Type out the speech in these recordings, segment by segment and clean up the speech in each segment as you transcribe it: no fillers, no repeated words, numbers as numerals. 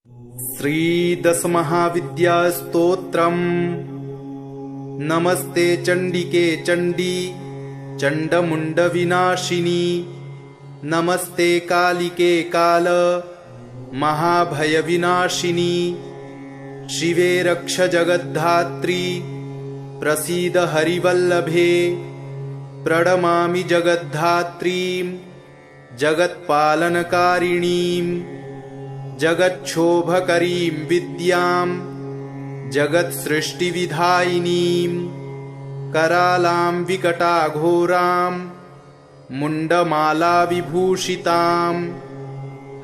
श्रीदशमहाविद्यास्तोत्रम्। नमस्ते चण्डिके चण्डी चण्डमुण्डविनाशिनी, नमस्ते कालिके काल महाभयविनाशिनी, शिवे रक्ष जगद्धात्री प्रसीद हरिवल्लभे, प्रणमामि जगद्धात्रीं जगत्पालनकारिणीं, जगच्छोभकरीं विद्यां जगत्सृष्टिविधायिनीं, करालां विकटाघोरां मुण्डमालाविभूषितां,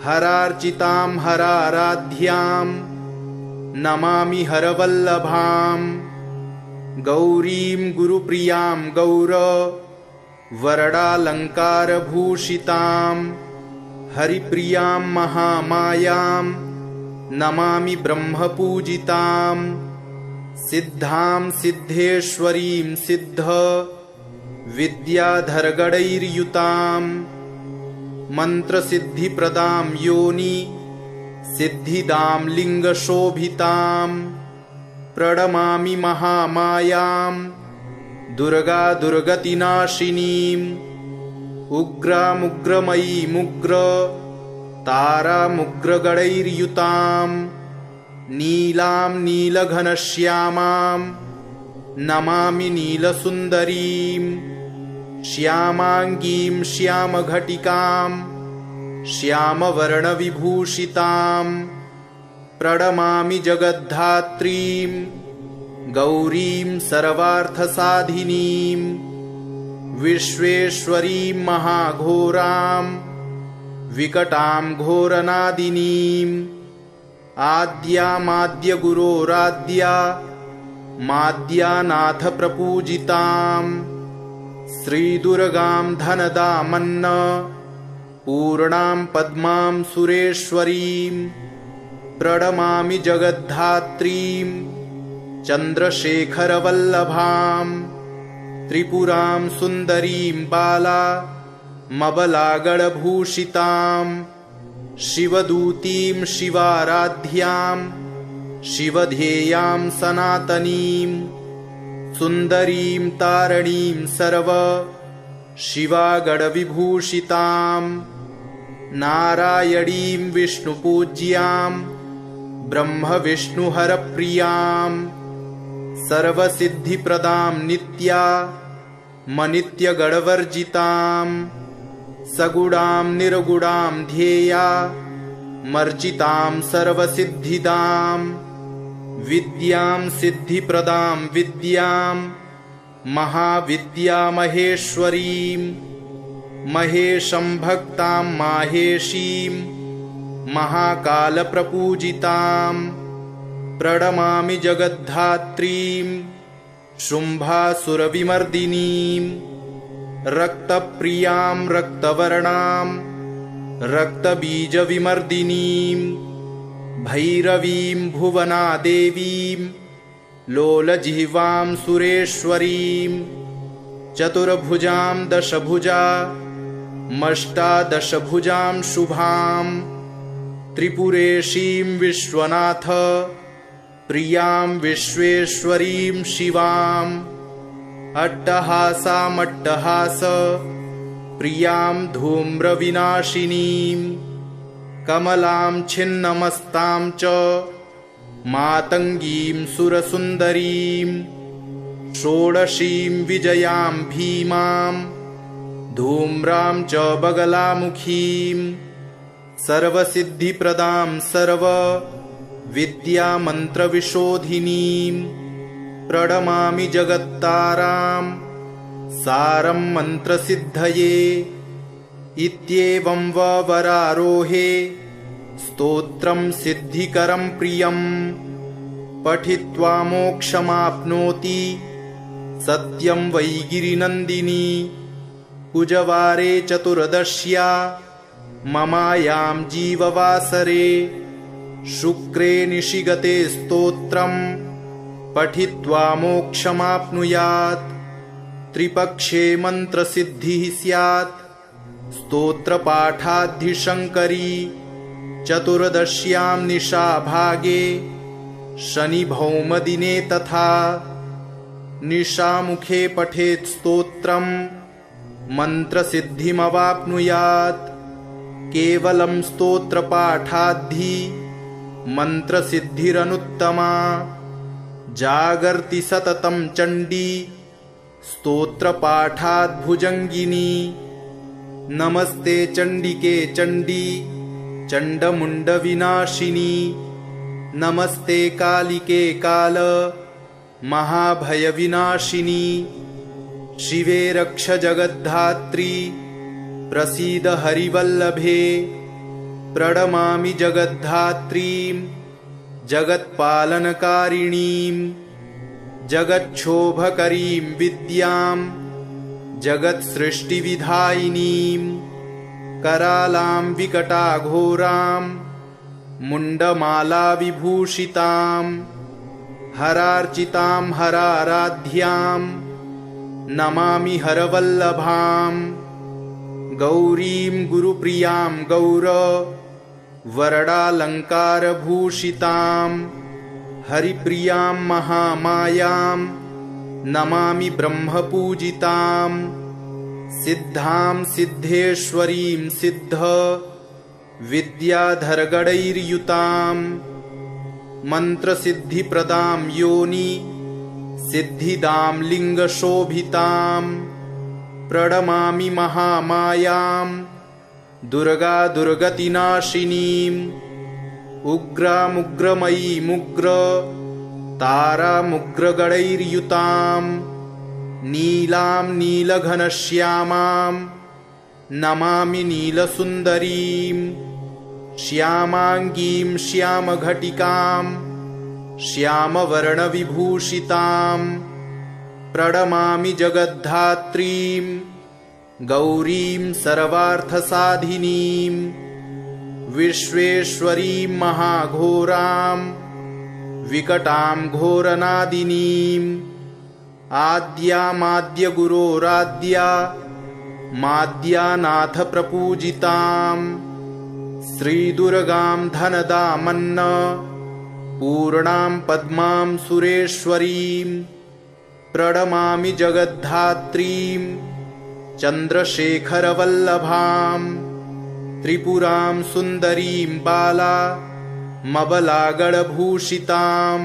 हरार्चितां हराराध्यां नमामि हरवल्लभां, गौरीं गुरुप्रियां गौर वरदालङ्कारभूषितां, हरिप्रियां महामायां नमामि ब्रह्मपूजितां, सिद्धां सिद्धेश्वरीं सिद्ध विद्याधरगणैर्युतां, मन्त्रसिद्धिप्रदां योनि सिद्धिदां लिङ्गशोभितां, प्रणमामि महामायां दुर्गा दुर्गतिनाशिनीं, उग्रामुग्रमयीमुग्र तारामुग्रगणैर्युतां, नीलां नीलघनश्यामां नमामि नीलसुन्दरीं, श्यामाङ्गीं श्यामघटिकां श्यामवर्णविभूषितां, प्रणमामि जगद्धात्रीं गौरीं सर्वार्थसाधिनीं, विश्वेश्वरीं महाघोरां विकटां घोरनादिनीं, आद्यामाद्यगुरोराद्या माद्यानाथ प्रपूजितां, श्रीदुर्गां धनदामन्न पूर्णां पद्मां सुरेश्वरीं, प्रणमामि जगद्धात्रीं चन्द्रशेखरवल्लभां, त्रिपुरां सुन्दरीं बाला मबलागणभूषितां, शिवदूतीं शिवाराध्यां शिवध्येयां सनातनीं, सुन्दरीं तारणीं सर्व शिवागणविभूषितां, नारायणीं विष्णुपूज्यां ब्रह्मविष्णुहरप्रियां, सर्वसिद्धिप्रदां नित्या मनित्यगणवर्जितां, सगुणां निर्गुणां ध्येया मर्जितां सर्वसिद्धिदां, विद्यां सिद्धिप्रदां विद्यां महाविद्यामहेश्वरीं, महेशं भक्तां माहेशीं महाकालप्रपूजितां, प्रणमामि जगद्धात्रीं शुम्भासुरविमर्दिनीं, रक्तप्रियां रक्तवर्णां रक्तबीजविमर्दिनीं, भैरवीं भुवनादेवीं लोलजिह्वां सुरेश्वरीं, चतुर्भुजां दशभुजा मष्टादशभुजां शुभां, त्रिपुरेशीं विश्वनाथ प्रियां विश्वेश्वरीं शिवां, अट्टहासामट्टहास प्रियां धूम्रविनाशिनीं, कमलां छिन्नमस्तां च मातङ्गीं सुरसुन्दरीं, षोडशीं विजयां भीमां धूम्रां च बगलामुखीं, सर्वसिद्धिप्रदां सर्व विद्यामन्त्रविशोधिनीं, प्रणमामि जगत्तारां सारं मन्त्रसिद्धये, इत्येवं वरारोहे स्तोत्रं सिद्धिकरं प्रियं, पठित्वा मोक्षमाप्नोति सत्यं वै गिरिनन्दिनी, कुजवारे चतुर्दश्या ममायां जीववासरे, शुक्रे निशिगते स्तोत्रं पठित्वा मोक्षमाप्नुयात्, त्रिपक्षे मन्त्रसिद्धिः स्यात् स्तोत्रपाठाद्धिशङ्करी, चतुर्दश्यां निशाभागे शनिभौमदिने तथा निशामुखे पठेत् स्तोत्रं मन्त्रसिद्धिमवाप्नुयात्। केवलं स्तोत्रपाठाद्धि मन्त्रसिद्धिरनुत्तमा। जागर्ति सततं चण्डी स्तोत्रपाठात् भुजङ्गिनी। नमस्ते चण्डिके चण्डी चण्डमुण्डविनाशिनी। नमस्ते कालिके काल महाभयविनाशिनी। शिवे रक्ष जगद्धात्री प्रसीद हरिवल्लभे। प्रणमामि जगद्धात्रीं जगत्पालनकारिणीं। जगच्छोभकरीं विद्यां जगत्सृष्टिविधायिनीं। करालां विकटाघोरां मुण्डमालाविभूषितां। हरार्चितां हराराध्यां नमामि हरवल्लभां। गौरीं गुरुप्रियां गौर वरदालङ्कारभूषितां। हरिप्रियां महामायां नमामि ब्रह्मपूजितां। सिद्धां सिद्धेश्वरीं सिद्ध विद्याधरगणैर्युतां। मन्त्रसिद्धिप्रदां योनि सिद्धिदां लिङ्गशोभितां। प्रणमामि महामायां दुर्गा दुर्गतिनाशिनीं। उग्रामुग्रमयीमुग्र तारामुग्रगणैर्युतां। नीलां नीलघनश्यामां नमामि नीलसुन्दरीं। श्यामाङ्गीं श्यामघटिकां श्यामवर्णविभूषितां। प्रणमामि जगद्धात्रीं गौरीं सर्वार्थसाधिनीं। विश्वेश्वरीं महाघोरां विकटां घोरनादिनीं। आद्यामाद्यगुरोराद्या माद्यानाथ प्रपूजितां। श्रीदुर्गां धनदामन्न पूर्णां पद्मां सुरेश्वरीं। प्रणमामि जगद्धात्रीं चन्द्रशेखरवल्लभां। त्रिपुरां सुन्दरीं बाला मबलागणभूषितां।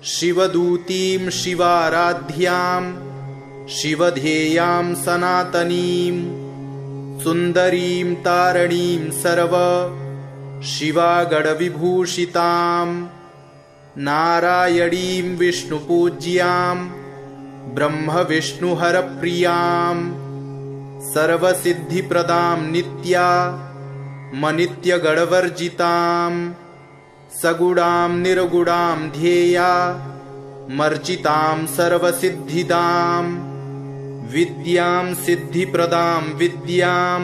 शिवदूतीं शिवाराध्यां शिवध्येयां सनातनीं। सुन्दरीं तारणीं सर्व शिवागणविभूषितां। नारायणीं विष्णुपूज्यां ब्रह्मविष्णुहरप्रियां। सर्वसिद्धिप्रदां नित्या मनित्यगणवर्जितां। सगुणां निर्गुणां ध्येया मर्चितां सर्वसिद्धिदां। विद्यां सिद्धिप्रदां विद्यां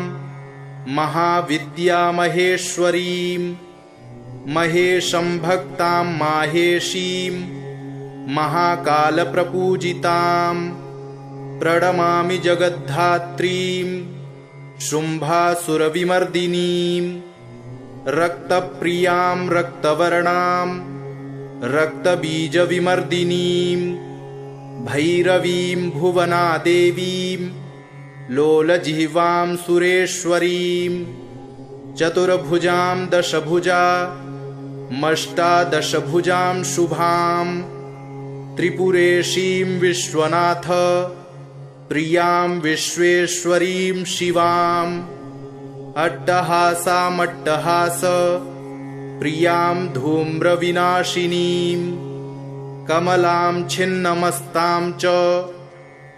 महाविद्यामहेश्वरीं। महेशं भक्तां माहेशीं महाकालप्रपूजितां। प्रणमामि जगद्धात्रीं शुम्भासुरविमर्दिनीं। रक्तप्रियां रक्तवर्णां रक्तबीजविमर्दिनीं। भैरवीं भुवनादेवीं लोलजिह्वां सुरेश्वरीं। चतुर्भुजां दशभुजा मष्टादशभुजां शुभां। त्रिपुरेशीं विश्वनाथ प्रियां विश्वेश्वरीं शिवां। अट्टहासामट्टहास प्रियां धूम्रविनाशिनीं। कमलां छिन्नमस्तां च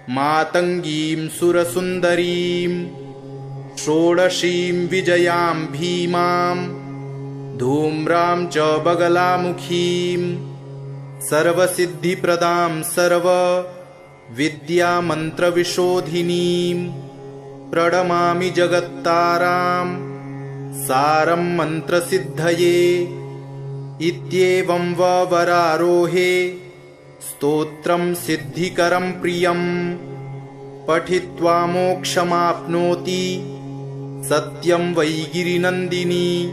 मातङ्गीं सुरसुन्दरीं। षोडशीं विजयां भीमां धूम्रां च बगलामुखीं। सर्वसिद्धिप्रदां सर्वविद्यामन्त्रविशोधिनीं। प्रणमामि जगत्तारां सारं मन्त्रसिद्धये। इत्येवं वरारोहे स्तोत्रं सिद्धिकरं प्रियं। पठित्वा मोक्षमाप्नोति सत्यं वै गिरिनन्दिनी।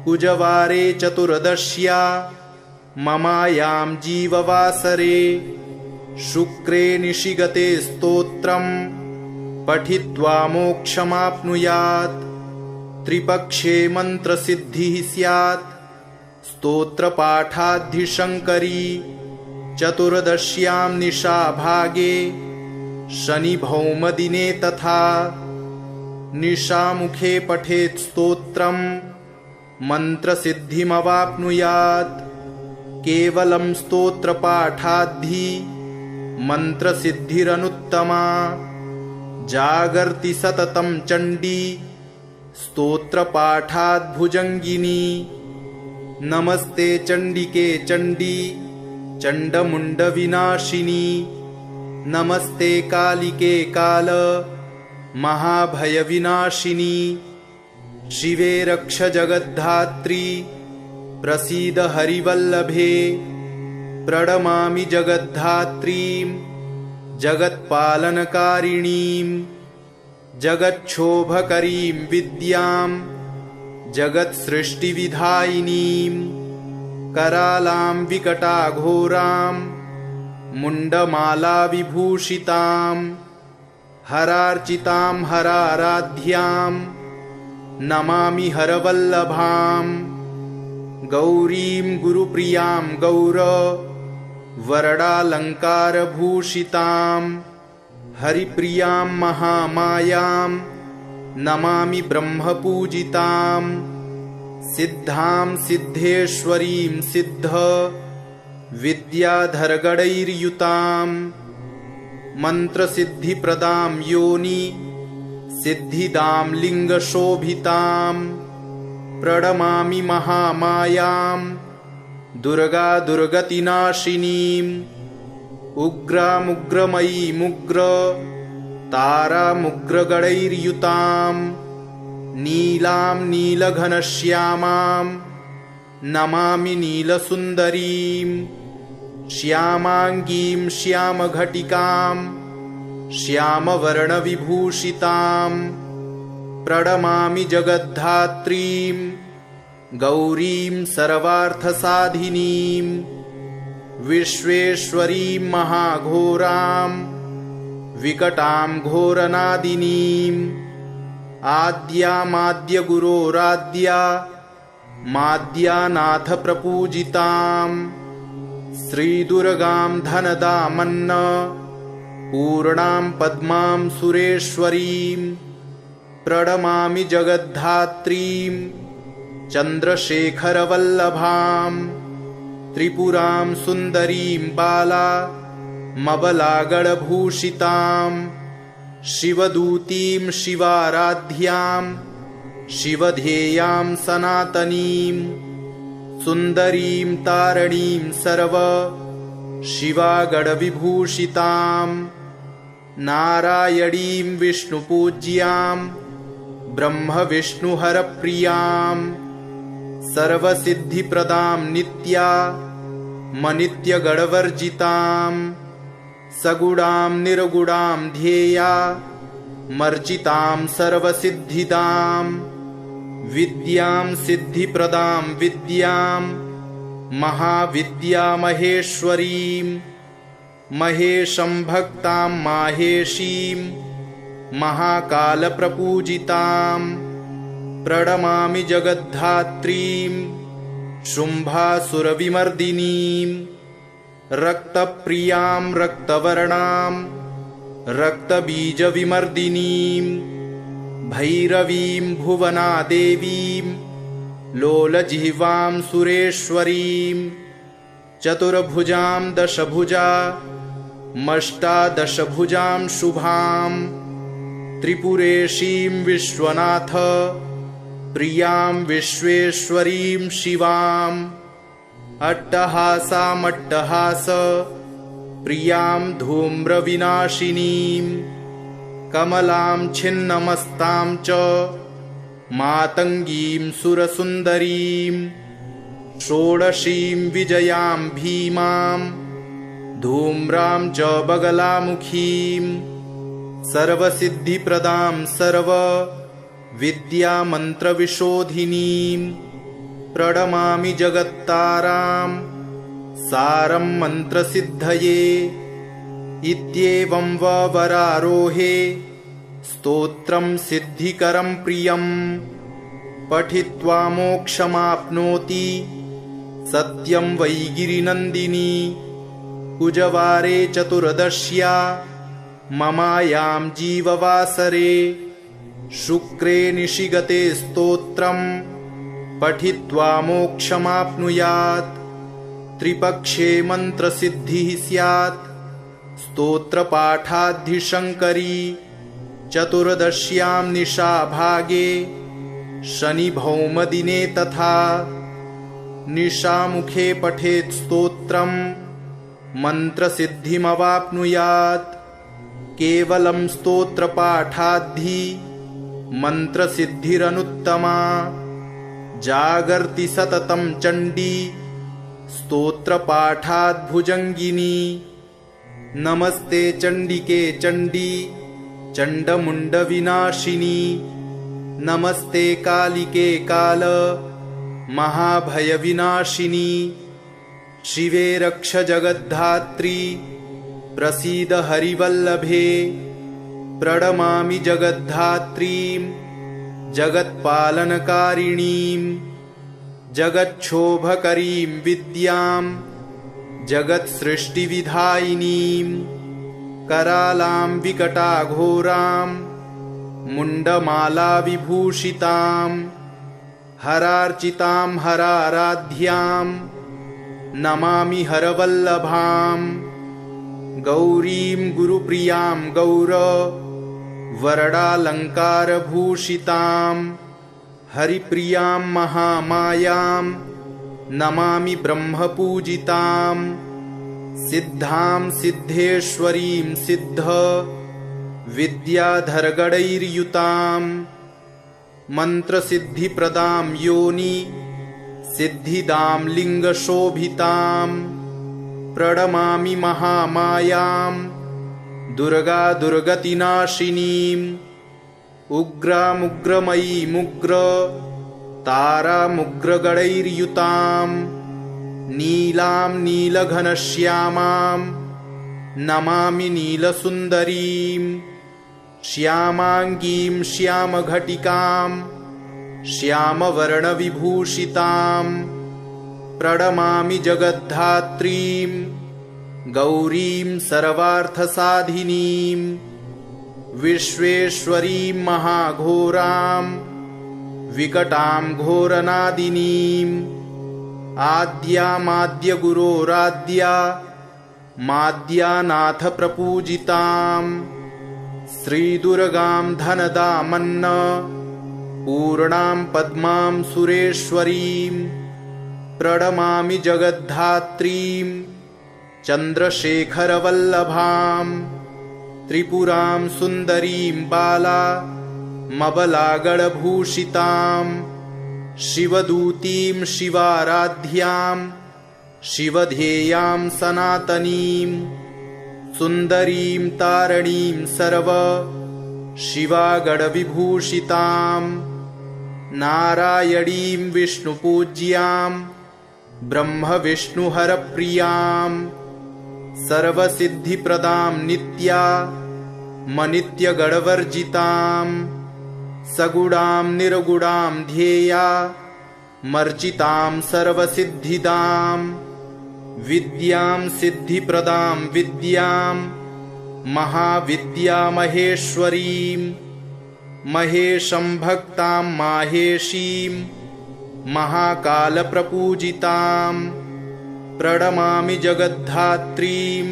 कुजवारे चतुर्दश्या ममायां जीववासरे शुक्रे निशिगते स्तोत्रं पठित्वा मोक्षमाप्नुयात् त्रिपक्षे मन्त्रसिद्धिः स्यात् स्तोत्रपाठाद्धिशङ्करी चतुर्दश्यां निशाभागे शनिभौमदिने तथा निशामुखे पठेत् स्तोत्रं मन्त्रसिद्धिमवाप्नुयात् केवलं स्तोत्रपाठाद्धि मन्त्रसिद्धिरनुत्तमा जागर्ति सततं चण्डी स्तोत्रपाठाद्भुजङ्गिनी नमस्ते चण्डिके चण्डी चण्डमुण्डविनाशिनी नमस्ते कालिके काल महाभयविनाशिनी शिवे रक्ष जगद्धात्री प्रसीद हरिवल्लभे प्रणमामि जगद्धात्रीं जगत्पालनकारिणीं जगच्छोभकरीं विद्यां जगत्सृष्टिविधायिनीं करालां विकटाघोरां मुण्डमालाविभूषितां हरार्चितां हराराध्यां नमामि हरवल्लभां गौरीं गुरुप्रियां गौर वरडालङ्कारभूषितां हरिप्रियां महामायां नमामि ब्रह्मपूजितां सिद्धां सिद्धेश्वरीं सिद्ध विद्याधरगणैर्युतां मन्त्रसिद्धिप्रदां योनि सिद्धिदां लिङ्गशोभितां प्रणमामि महामायां दुर्गा दुर्गतिनाशिनीं उग्रामुग्रमयीमुग्र तारामुग्रगणैर्युतां नीलां नीलघनश्यामां नमामि नीलसुन्दरीं श्यामाङ्गीं श्यामघटिकां श्यामवर्णविभूषितां प्रणमामि जगद्धात्रीं गौरीं सर्वार्थसाधिनीं विश्वेश्वरीं महाघोरां विकटां घोरनादिनीं आद्यामाद्यगुरोराद्या माद्यानाथ प्रपूजितां श्रीदुर्गां धनदामन्न पूर्णां पद्मां सुरेश्वरीं प्रणमामि जगद्धात्रीं चन्द्रशेखरवल्लभां त्रिपुरां सुन्दरीं बाला मबलागणभूषितां शिवदूतीं शिवाराध्यां शिवध्येयां सनातनीं सुन्दरीं तारणीं सर्व शिवागणविभूषितां नारायणीं विष्णुपूज्यां ब्रह्मविष्णुहरप्रियां सर्वसिद्धिप्रदां नित्या मनित्यगणवर्जितां सगुणां निर्गुणां ध्येया मर्जितां सर्वसिद्धिदां विद्यां सिद्धिप्रदां विद्यां महाविद्यामहेश्वरीं महेशं भक्तां माहेशीं महाकालप्रपूजितां प्रणमामि जगद्धात्रीं शुम्भासुरविमर्दिनीं रक्तप्रियां रक्तवर्णां रक्तबीजविमर्दिनीं भैरवीं भुवनादेवीं लोलजिह्वां सुरेश्वरीं चतुर्भुजां दशभुजा मष्टादशभुजां शुभां त्रिपुरेशीं विश्वनाथ प्रियां विश्वेश्वरीं शिवाम् अट्टहासामट्टहास प्रियां धूम्रविनाशिनीं कमलां छिन्नमस्तां च मातङ्गीं सुरसुन्दरीं षोडशीं विजयां भीमां धूम्रां च बगलामुखीं सर्वसिद्धिप्रदां सर्वविद्यामन्त्रविशोधिनीं प्रणमामि जगत्तारां सारं मन्त्रसिद्धये। इत्येवं वरारोहे स्तोत्रं सिद्धिकरं प्रियं पठित्वा मोक्षमाप्नोति सत्यं वै गिरिनन्दिनी। कुजवारे चतुर्दश्या ममायां जीववासरे शुक्रे निशिगते स्तोत्रं पठित्वा मोक्षमाप्नुयात्। त्रिपक्षे मन्त्रसिद्धिः स्यात् स्तोत्रपाठाद्धिशङ्करी। चतुर्दश्यां निशाभागे शनिभौमदिने तथा निशामुखे पठेत् स्तोत्रं मन्त्रसिद्धिमवाप्नुयात्। केवलं स्तोत्रपाठाद्धि मन्त्रसिद्धिरनुत्तमा। जागर्ति सततं चण्डी स्तोत्रपाठाद्भुजङ्गिनी। नमस्ते चण्डिके चण्डी चण्डमुण्डविनाशिनी। नमस्ते कालिके काल महाभयविनाशिनी। शिवे रक्ष जगद्धात्री प्रसीद हरिवल्लभे। प्रणमामि जगद्धात्रीं जगत्पालनकारिणीं। जगच्छोभकरीं विद्यां जगत्सृष्टिविधायिनीं। करालां विकटाघोरां मुण्डमालाविभूषितां। हरार्चितां हराराध्यां नमामि हरवल्लभां। गौरीं गुरुप्रियां गौर वरडालङ्कारभूषितां। हरिप्रियां महामायां नमामि ब्रह्मपूजितां। सिद्धां सिद्धेश्वरीं सिद्ध विद्याधरगणैर्युतां। मन्त्रसिद्धिप्रदां योनि सिद्धिदां लिङ्गशोभितां। प्रणमामि महामायां दुर्गा दुर्गतिनाशिनीम्। उग्रामुग्रमयीमुग्र तारामुग्रगणैर्युतां। नीलां नीलघनश्यामां नमामि नीलसुन्दरीं। श्यामाङ्गीं श्यामघटिकां श्यामवर्णविभूषितां। प्रणमामि जगद्धात्रीं गौरीं सर्वार्थसाधिनीं। विश्वेश्वरीं महाघोरां विकटां घोरनादिनीम्। आद्यामाद्यगुरोराद्या माद्यानाथ प्रपूजितां। श्रीदुर्गां धनदामन्न पूर्णां पद्मां सुरेश्वरीं। प्रणमामि जगद्धात्रीं चन्द्रशेखरवल्लभां। त्रिपुरां सुन्दरीं बाला मबलागणभूषितां। शिवदूतीं शिवाराध्यां शिवध्येयां सनातनीं। सुन्दरीं तारणीं सर्व शिवागणविभूषितां। नारायणीं विष्णुपूज्यां ब्रह्मविष्णुहरप्रियां। सर्वसिद्धिप्रदां नित्या मनित्यगणवर्जितां। सगुणां निर्गुणां ध्येया मर्जितां सर्वसिद्धिदां। विद्यां सिद्धिप्रदां विद्यां महाविद्यामहेश्वरीं। महेशं भक्तां माहेशीं महाकालप्रपूजितां। प्रणमामि जगद्धात्रीं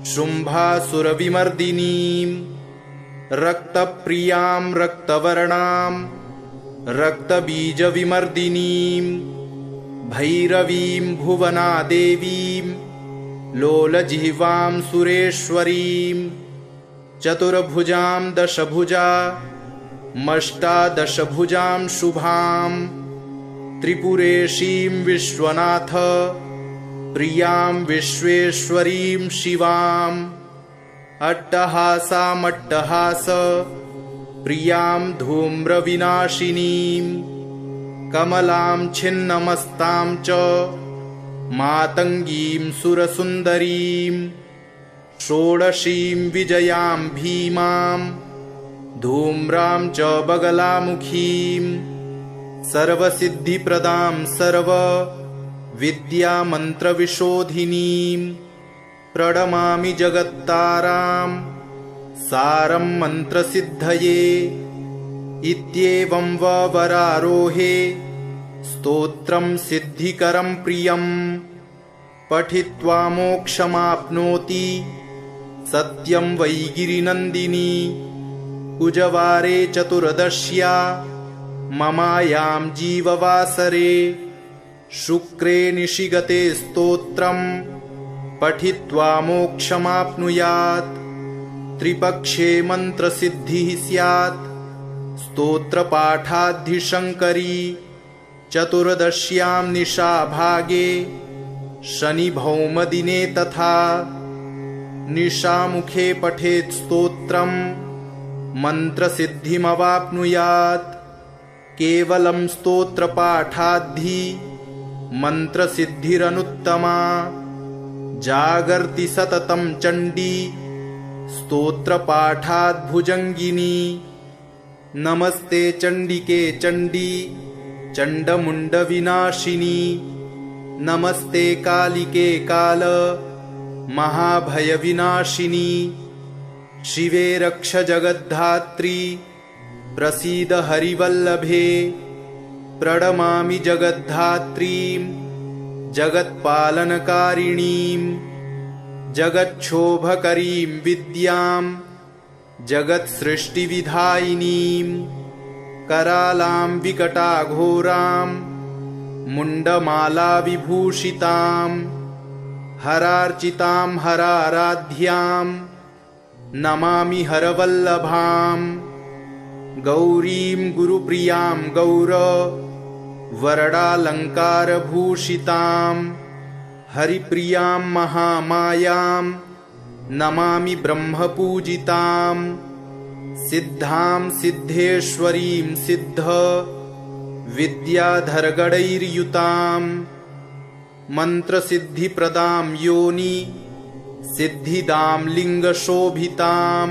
शुम्भासुरविमर्दिनीं। रक्तप्रियां रक्तवर्णां रक्तबीजविमर्दिनीं। भैरवीं भुवनादेवीं लोलजिह्वां सुरेश्वरीं। चतुर्भुजां दशभुजा मष्टादशभुजां शुभां। त्रिपुरेशीं विश्वनाथ प्रियां विश्वेश्वरीं शिवाम्। अट्टहासामट्टहास प्रियां धूम्रविनाशिनीं। कमलां छिन्नमस्तां च मातङ्गीं सुरसुन्दरीं षोडशीं विजयां भीमां धूम्रां च बगलामुखीं सर्वसिद्धिप्रदां सर्वविद्यामन्त्रविशोधिनीं प्रणमामि जगत्तारां सारं मन्त्रसिद्धये। इत्येवं वरारोहे स्तोत्रं सिद्धिकरं प्रियं पठित्वा मोक्षमाप्नोति सत्यं वै गिरिनन्दिनी। कुजवारे चतुर्दश्या ममायां जीववासरे शुक्रे निशिगते स्तोत्रं पठित्वा मोक्षमाप्नुयात्। त्रिपक्षे मन्त्रसिद्धिः स्यात् स्तोत्रपाठाद्धिशङ्करी। चतुर्दश्यां निशाभागे शनिभौमदिने तथा निशामुखे पठेत् स्तोत्रं मन्त्रसिद्धिमवाप्नुयात्। केवलं स्तोत्रपाठाद्धि मन्त्रसिद्धिरनुत्तमा। जागर्ति सततं चण्डी स्तोत्रपाठाद्भुजङ्गिनी। नमस्ते चण्डिके चण्डी चण्डमुण्डविनाशिनी। नमस्ते कालिके काल महाभयविनाशिनी। शिवे रक्ष जगद्धात्री प्रसीद हरिवल्लभे। प्रणमामि जगद्धात्रीं जगत्पालनकारिणीं जगच्छोभकरीं विद्यां जगत्सृष्टिविधायिनीं। करालां विकटाघोरां मुण्डमालाविभूषितां हरार्चितां हराराध्यां नमामि हरवल्लभां। गौरीं गुरुप्रियां गौर वरडालङ्कारभूषितां हरिप्रियां महामायां नमामि ब्रह्मपूजितां। सिद्धां सिद्धेश्वरीं सिद्ध विद्याधरगणैर्युतां मन्त्रसिद्धिप्रदां योनि सिद्धिदां लिङ्गशोभितां।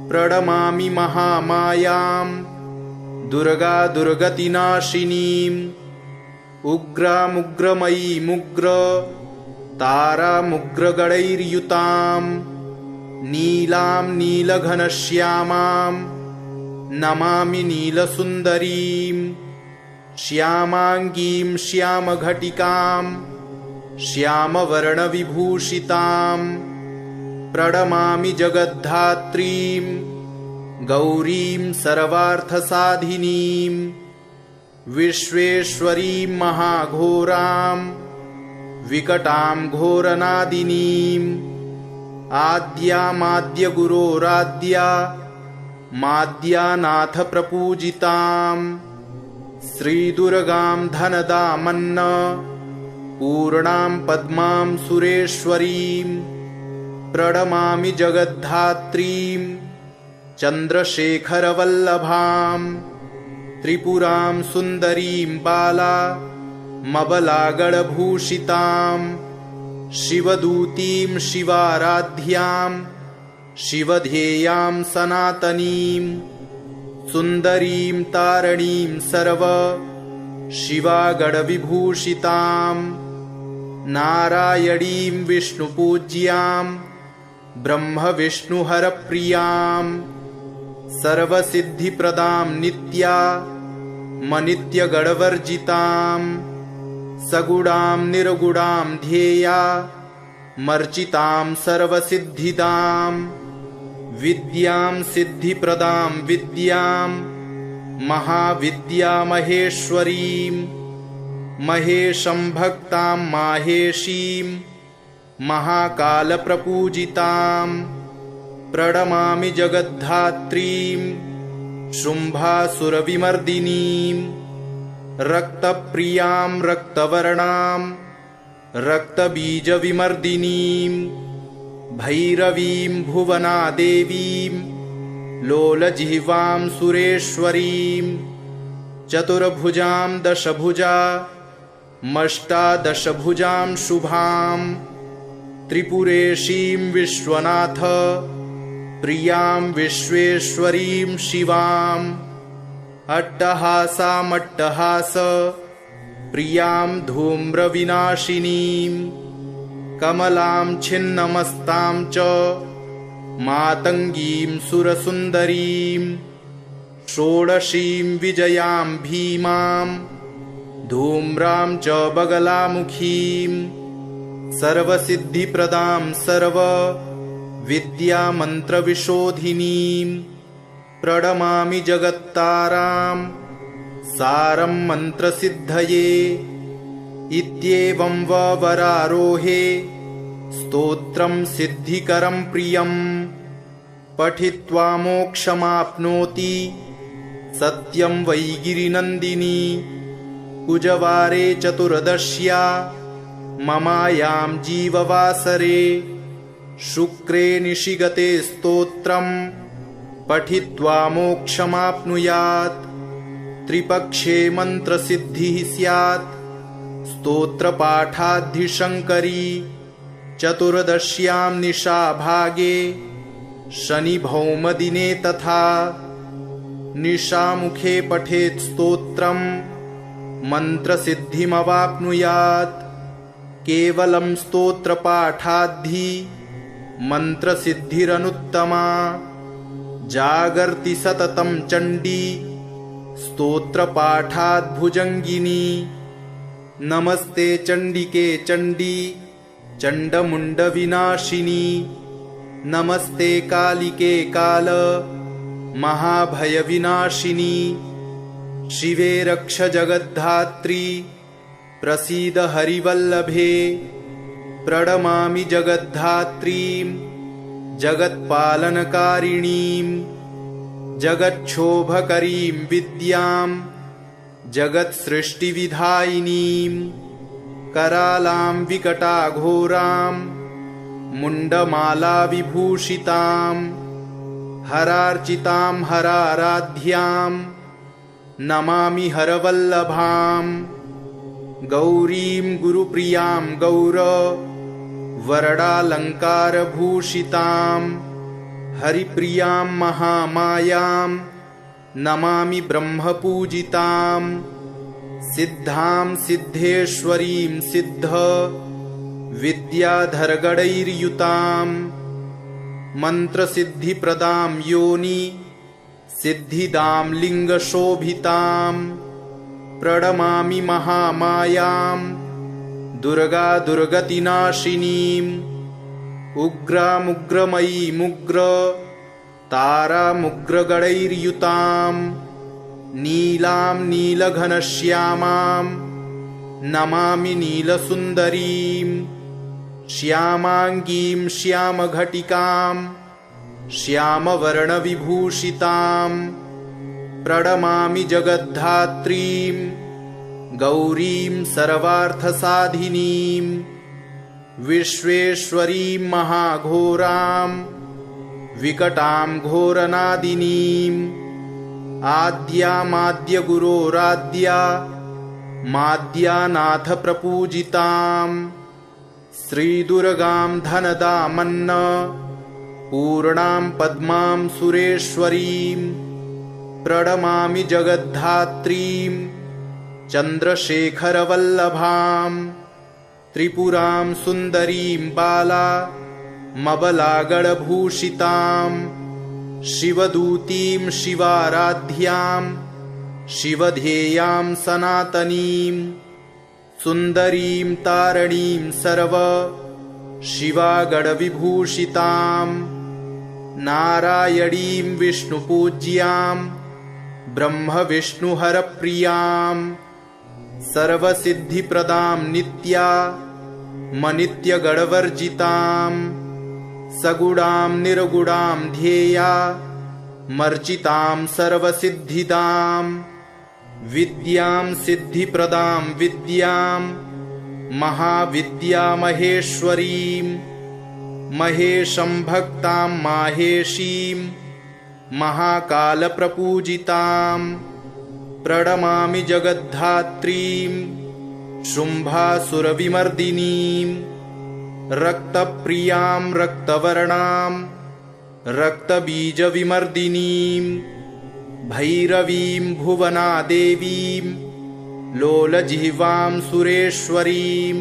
प्रणमामि महामायां दुर्गा दुर्गतिनाशिनीम्। उग्रामुग्रमयीमुग्र तारामुग्रगणैर्युतां नीलां नीलघनश्यामां नमामि नीलसुन्दरीं। श्यामाङ्गीं श्यामघटिकां श्यामवर्णविभूषितां प्रणमामि जगद्धात्रीं गौरीं सर्वार्थसाधिनीं। विश्वेश्वरीं महाघोरां विकटां घोरनादिनीं। आद्यामाद्यगुरोराद्या माद्यानाथ प्रपूजितां। श्रीदुर्गां धनदामन्न पूर्णां पद्मां सुरेश्वरीं। प्रणमामि जगद्धात्रीं चन्द्रशेखरवल्लभां। त्रिपुरां सुन्दरीं बाला मबलागणभूषितां। शिवदूतीं शिवाराध्यां शिवध्येयां सनातनीं। सुन्दरीं तारणीं सर्व शिवागणविभूषितां। नारायणीं विष्णुपूज्यां ब्रह्मविष्णुहरप्रियां। सर्वसिद्धिप्रदां नित्या मनित्यगणवर्जितां। सगुणां निर्गुणां ध्येया मर्चितां सर्वसिद्धिदां। विद्यां सिद्धिप्रदां विद्यां महाविद्यामहेश्वरीं। महेशं भक्तां माहेशीं महाकालप्रपूजितां। प्रणमामि जगद्धात्रीं शुम्भासुरविमर्दिनीं। रक्तप्रियां रक्तवर्णां रक्तबीजविमर्दिनीं। भैरवीं भुवनादेवीं लोलजिह्वां सुरेश्वरीं। चतुर्भुजां दशभुजामष्टादशभुजां शुभां त्रिपुरेशीं विश्वनाथ प्रियां विश्वेश्वरीं शिवाम् अट्टहासामट्टहास प्रियां धूम्रविनाशिनीं कमलां छिन्नमस्तां च मातङ्गीं सुरसुन्दरीं षोडशीं विजयां भीमां धूम्रां च बगलामुखीं सर्वसिद्धिप्रदां सर्वविद्यामन्त्रविशोधिनीं प्रणमामि जगत्तारां सारं मन्त्रसिद्धये इत्येवं वरारोहे स्तोत्रं सिद्धिकरं प्रियं पठित्वा मोक्षमाप्नोति सत्यं वै गिरिनन्दिनी कुजवारे चतुर्दश्या ममायां जीववासरे शुक्रे निशिगते स्तोत्रं पठित्वा मोक्षमाप्नुयात् त्रिपक्षे मन्त्रसिद्धिः स्यात् स्तोत्रपाठाद्धिशङ्करी चतुर्दश्यां निशाभागे शनिभौमदिने तथा निशामुखे पठेत् स्तोत्रं मन्त्रसिद्धिमवाप्नुयात् केवलं स्तोत्रपाठाद्धि मन्त्रसिद्धिरनुत्तमा जागर्ति सततं चण्डी स्तोत्रपाठाद्भुजङ्गिनी नमस्ते चण्डिके चण्डी चण्डमुण्डविनाशिनी नमस्ते कालिके काल महाभयविनाशिनी शिवे रक्ष जगद्धात्री प्रसीद हरिवल्लभे प्रणमामि जगद्धात्रीं जगत्पालनकारिणीं जगच्छोभकरीं विद्यां जगत्सृष्टिविधायिनीं करालां विकटाघोरां मुण्डमालाविभूषितां हरार्चितां हराराध्यां नमामि हरवल्लभां गौरीं गुरुप्रियां वरडालङ्कारभूषितां हरिप्रियां महामायां नमामि ब्रह्मपूजितां सिद्धां सिद्धेश्वरीं सिद्ध विद्याधरगणैर्युतां मन्त्रसिद्धिप्रदां योनि सिद्धिदां लिङ्गशोभितां प्रणमामि महामायां दुर्गा दुर्गतिनाशिनीं उग्रामुग्रमयीमुग्र तारामुग्रगणैर्युतां नीलां नीलघनश्यामां नमामि नीलसुन्दरीं श्यामाङ्गीं श्यामघटिकां श्यामवर्णविभूषितां प्रणमामि जगद्धात्रीं गौरीं सर्वार्थसाधिनीं विश्वेश्वरीं महाघोरां विकटां घोरनादिनीं आद्यामाद्यगुरोराद्या माद्यानाथ प्रपूजितां श्रीदुर्गां धनदामन्न पूर्णां पद्मां सुरेश्वरीं प्रणमामि जगद्धात्रीं चन्द्रशेखरवल्लभां त्रिपुरां सुन्दरीं बालामबलागणभूषितां शिवदूतीं शिवाराध्यां शिवध्येयां सनातनीं सुन्दरीं तारणीं सर्व शिवागणविभूषितां नारायणीं विष्णुपूज्यां ब्रह्मविष्णुहरप्रियां सर्वसिद्धिप्रदां नित्या मनित्यगणवर्जितां सगुणां निर्गुणां ध्येया मर्चितां सर्वसिद्धिदां विद्यां सिद्धिप्रदां विद्यां महाविद्यामहेश्वरीं महेशं भक्तां माहेशीं महाकालप्रपूजितां प्रणमामि जगद्धात्रीं शुम्भासुरविमर्दिनीं रक्तप्रियां रक्तवर्णां रक्तबीजविमर्दिनीं भैरवीं भुवनादेवीं लोलजिह्वां सुरेश्वरीं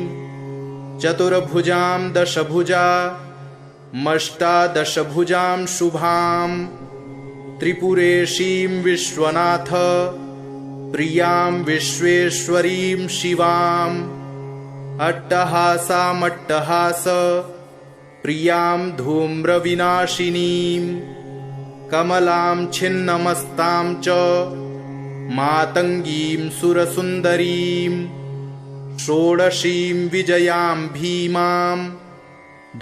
चतुर्भुजां दशभुजामष्टादशभुजां शुभां त्रिपुरेशीं विश्वनाथ प्रियां विश्वेश्वरीं शिवाम् अट्टहासामट्टहास प्रियां धूम्रविनाशिनीं कमलां छिन्नमस्तां च मातङ्गीं सुरसुन्दरीं षोडशीं विजयां भीमां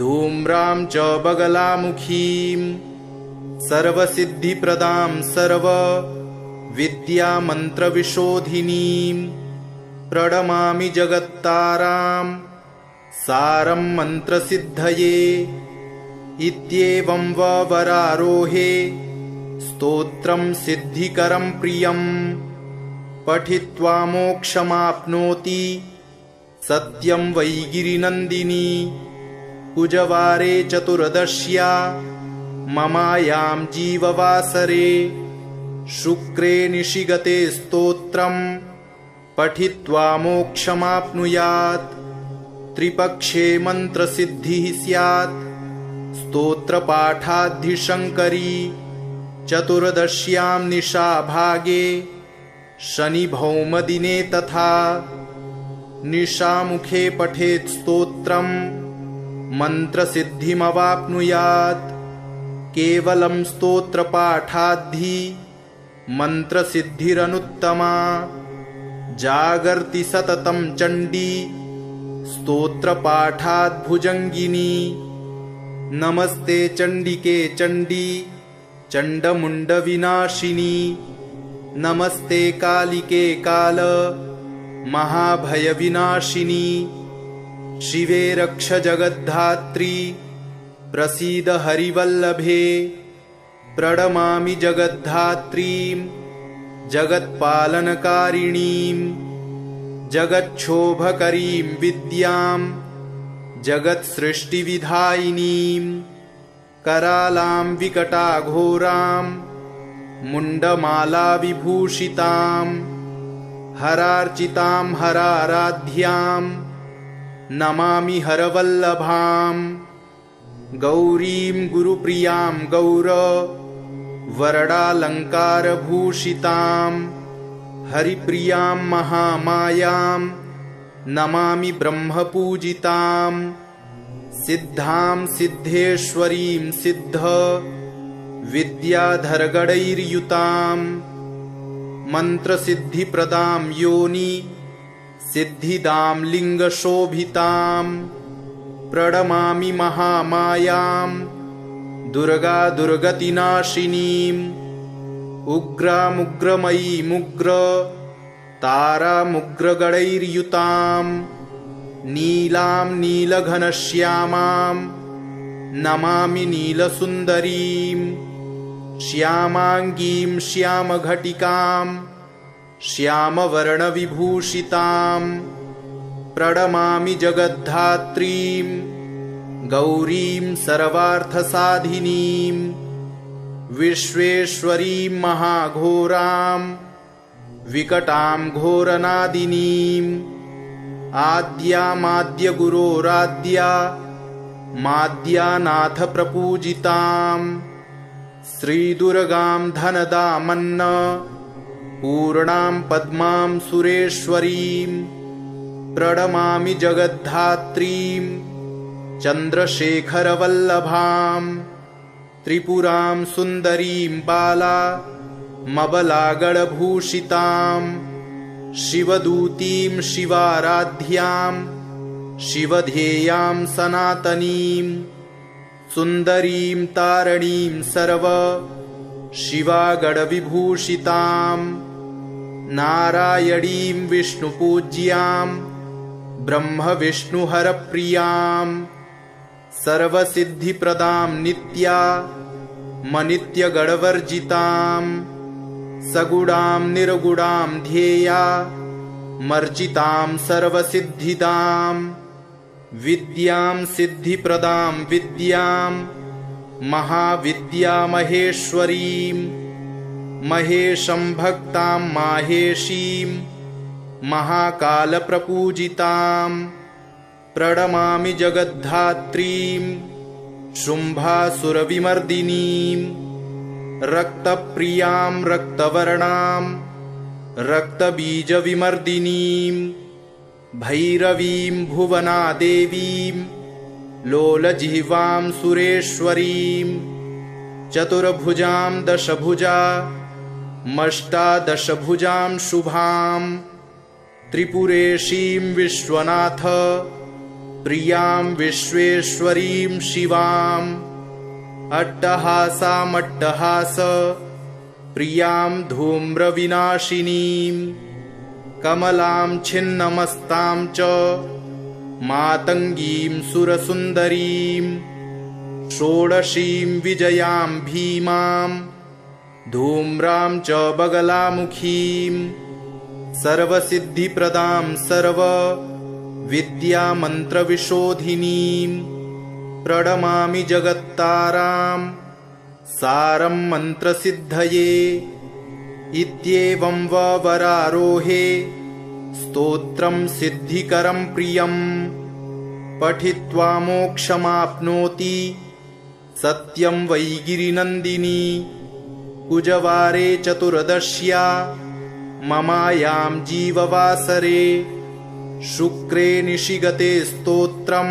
धूम्रां च बगलामुखीं सर्वसिद्धिप्रदां सर्वविद्यामन्त्रविशोधिनीं प्रणमामि जगत्तारां सारं मन्त्रसिद्धये इत्येवं वरारोहे स्तोत्रं सिद्धिकरं प्रियं पठित्वा मोक्षमाप्नोति सत्यं वै गिरिनन्दिनी कुजवारे चतुर्दश्या ममायां जीववासरे शुक्रे निशिगते स्तोत्रं पठित्वा मोक्षमाप्नुयात् त्रिपक्षे मन्त्रसिद्धिः स्यात् स्तोत्रपाठाद्धिशङ्करी चतुर्दश्यां निशाभागे शनिभौमदिने तथा निशामुखे पठेत् स्तोत्रं मन्त्रसिद्धिमवाप्नुयात् केवलं स्तोत्रपाठाद्धि मन्त्रसिद्धिरनुत्तमा जागर्ति सततं चण्डी स्तोत्रपाठाद्भुजङ्गिनी नमस्ते चण्डिके चण्डी चण्डमुण्डविनाशिनी नमस्ते कालिके काल महाभयविनाशिनी शिवे रक्ष जगद्धात्री प्रसीद हरिवल्लभे प्रणमामि जगद्धात्रीं जगत्पालनकारिणीं जगच्छोभकरीं विद्यां जगत्सृष्टिविधायिनीं करालां विकटाघोरां मुण्डमालाविभूषितां हरार्चितां हराराध्यां नमामि हरवल्लभां गौरीं गुरुप्रियां गौर वरडालङ्कारभूषितां हरिप्रियां महामायां नमामि ब्रह्मपूजितां सिद्धां सिद्धेश्वरीं सिद्ध विद्याधरगणैर्युतां मन्त्रसिद्धिप्रदां योनि सिद्धिदां लिङ्गशोभितां प्रणमामि महामायां दुर्गा दुर्गतिनाशिनीं उग्रामुग्रमयीमुग्र तारामुग्रगणैर्युतां नीलां नीलघनश्यामां नमामि नीलसुन्दरीं श्यामाङ्गीं श्यामघटिकां श्यामवर्णविभूषितां प्रणमामि जगद्धात्रीं गौरीं सर्वार्थसाधिनीं विश्वेश्वरीं महाघोरां विकटां घोरनादिनीं आद्यामाद्यगुरोराद्या माद्यानाथ प्रपूजितां श्रीदुर्गां धनदामन्न पूर्णां पद्मां सुरेश्वरीं प्रणमामि जगद्धात्रीं चन्द्रशेखरवल्लभां त्रिपुरां सुन्दरीं बाला मबलागणभूषितां शिवदूतीं शिवाराध्यां शिवध्येयां सनातनीं सुन्दरीं तारणीं सर्व शिवागणविभूषितां नारायणीं विष्णुपूज्यां ब्रह्मविष्णुहरप्रियां सर्वसिद्धिप्रदां नित्या मनित्यगणवर्जितां सगुणां निर्गुणां ध्येया मर्जितां सर्वसिद्धिदां विद्यां सिद्धिप्रदां विद्यां महाविद्यामहेश्वरीं महेशं भक्तां माहेशीं महाकालप्रपूजितां प्रणमामि जगद्धात्रीं शुम्भासुरविमर्दिनीं रक्तप्रियां रक्तवर्णां रक्तबीजविमर्दिनीं भैरवीं भुवनादेवीं लोलजिह्वां सुरेश्वरीं चतुर्भुजां दशभुजामष्टादशभुजां शुभां त्रिपुरेशीं विश्वनाथ प्रियां विश्वेश्वरीं शिवाम् अट्टहासामट्टहास प्रियां धूम्रविनाशिनीं कमलां छिन्नमस्तां च मातङ्गीं सुरसुन्दरीं षोडशीं विजयां भीमां धूम्रां च बगलामुखीं सर्वसिद्धिप्रदां सर्वविद्यामन्त्रविशोधिनीं प्रणमामि जगत्तारां सारं मन्त्रसिद्धये इत्येवं वरारोहे स्तोत्रं सिद्धिकरं प्रियं पठित्वा मोक्षमाप्नोति सत्यं वै गिरिनन्दिनी कुजवारे चतुर्दश्या ममायां जीववासरे शुक्रे निशिगते स्तोत्रं